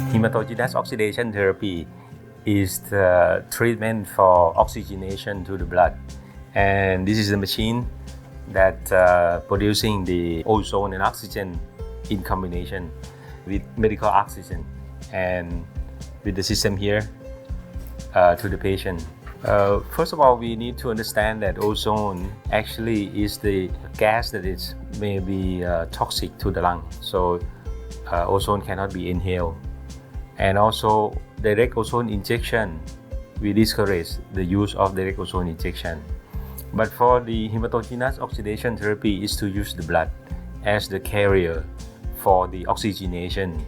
Hematogenous oxidation therapy is the treatment for oxygenation to the blood, and this is the machine that producing the ozone and oxygen in combination with medical oxygen and with the system here to the patient. First of all, we need to understand that ozone actually is the gas that is maybe toxic to the lung. So ozone cannot be inhaled. And also direct ozone injection, we discourage the use of direct ozone injection. But for the hematogenous oxidation therapy is to use the blood as the carrier for the oxygenation.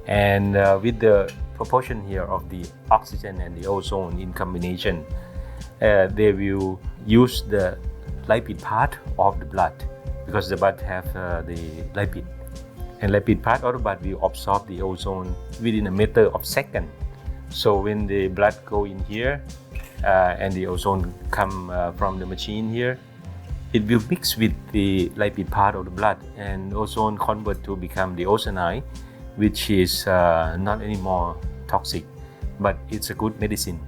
And with the proportion here of the oxygen and the ozone in combination, they will use the lipid part of the blood, because the blood have the lipid, and lipid part of the blood will absorb the ozone within a matter of seconds. So when the blood go in here and the ozone come from the machine here, it will mix with the lipid part of the blood, and ozone convert to become the ozonide, which is not anymore toxic, but it's a good medicine.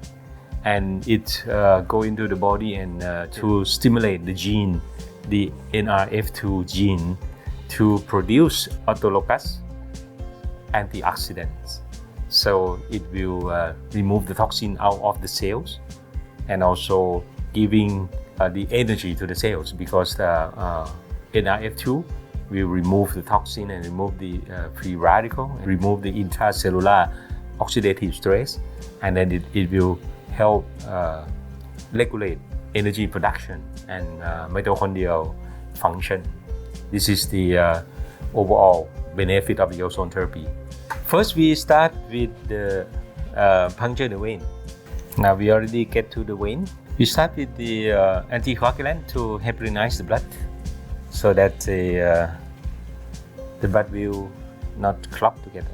And it go into the body and to stimulate the gene, the NRF2 gene, to produce autologous antioxidants. So it will remove the toxin out of the cells, and also giving the energy to the cells, because NRF2 will remove the toxin and remove the free radical, and remove the intracellular oxidative stress, and then it will help regulate energy production and mitochondrial function. This is the overall benefit of the ozone therapy. First, we start with the puncture the vein. Now we already get to the vein. We start with the anticoagulant to heparinize the blood, so that the blood will not clot together.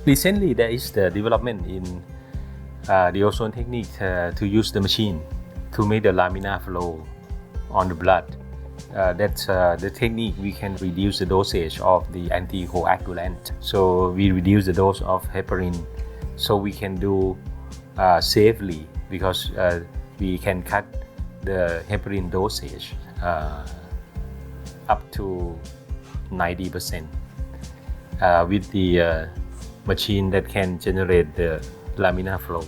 Recently, there is the development in the ozone technique to use the machine to make the laminar flow on the blood. That's the technique we can reduce the dosage of the anticoagulant. So we reduce the dose of heparin, so we can do safely, because we can cut the heparin dosage up to 90% with the machine that can generate the laminar flow.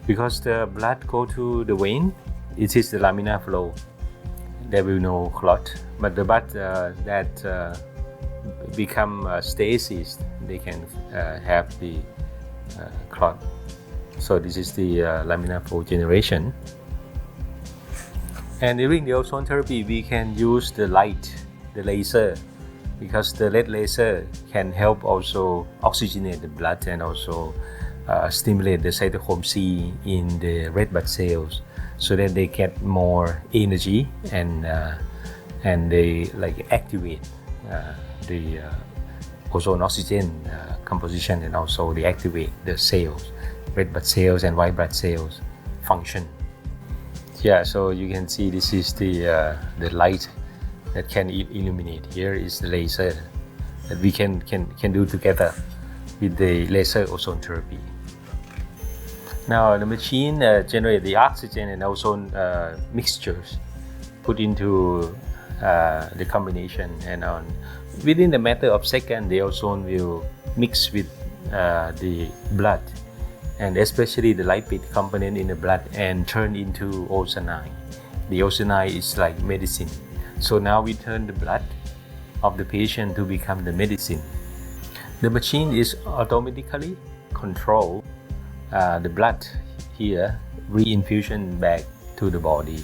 Because the blood go to the vein, it is the laminar flow. There will no clot, but the blood that become stasis, they can have the clot. So this is the laminar flow generation. And during the ozone therapy, we can use the light, the laser, because the LED laser can help also oxygenate the blood and also stimulate the cytochrome C in the red blood cells, so that they get more energy and they like activate the ozone oxygen composition, and also they activate the cells, red blood cells and white blood cells function. Yeah, so you can see this is the light that can illuminate. Here is the laser that we can do together with the laser ozone therapy. Now the machine generates the oxygen and ozone mixtures put into the combination, and within the matter of seconds, the ozone will mix with the blood, and especially the lipid component in the blood, and turn into ozonide. The ozonide is like medicine. So now we turn the blood of the patient to become the medicine. The machine is automatically control the blood here, reinfusion back to the body.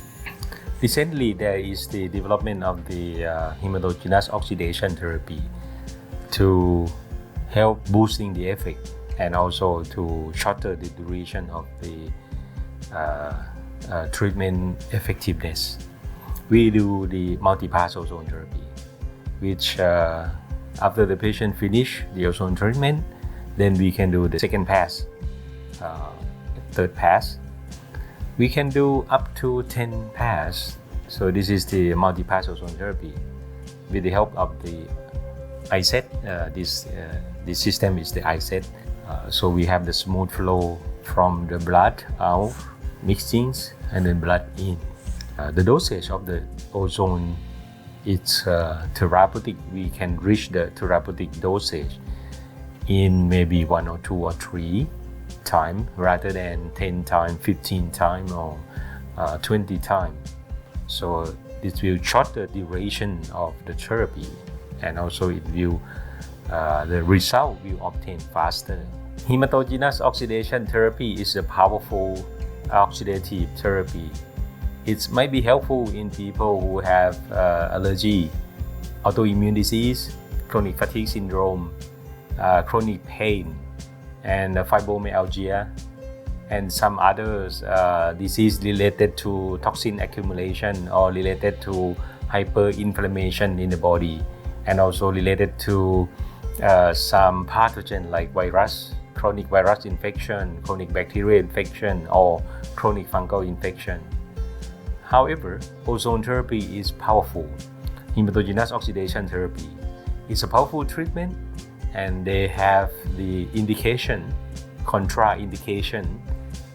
Recently, there is the development of the hematogenous oxidation therapy to help boosting the effect, and also to shorter the duration of the treatment effectiveness. We do the multi-pass ozone therapy, which after the patient finish the ozone treatment, then we can do the second pass, third pass. We can do up to 10 pass. So this is the multi-pass ozone therapy with the help of the ISET. This system is the ISET So we have the smooth flow from the blood out, mixings, and then blood in. The dosage of the ozone is therapeutic. We can reach the therapeutic dosage in maybe 1 or 2 or 3 times rather than 10 times, 15 times, or 20 times. So this will short the duration of the therapy, and also it will the result will obtain faster. Hematogenous oxidation therapy is a powerful oxidative therapy. It might be helpful in people who have allergy, autoimmune disease, chronic fatigue syndrome, chronic pain, and fibromyalgia, and some others disease related to toxin accumulation or related to hyperinflammation in the body, and also related to some pathogen like virus, chronic virus infection, chronic bacterial infection, or chronic fungal infection. However, ozone therapy is powerful. Hematogenous oxidation therapy is a powerful treatment, and they have the indication, contraindication,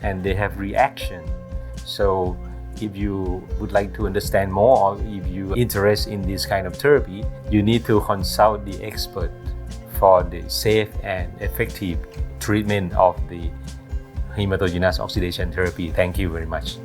and they have reaction. So if you would like to understand more, or if you're interested in this kind of therapy, you need to consult the expert for the safe and effective treatment of the hematogenous oxidation therapy. Thank you very much.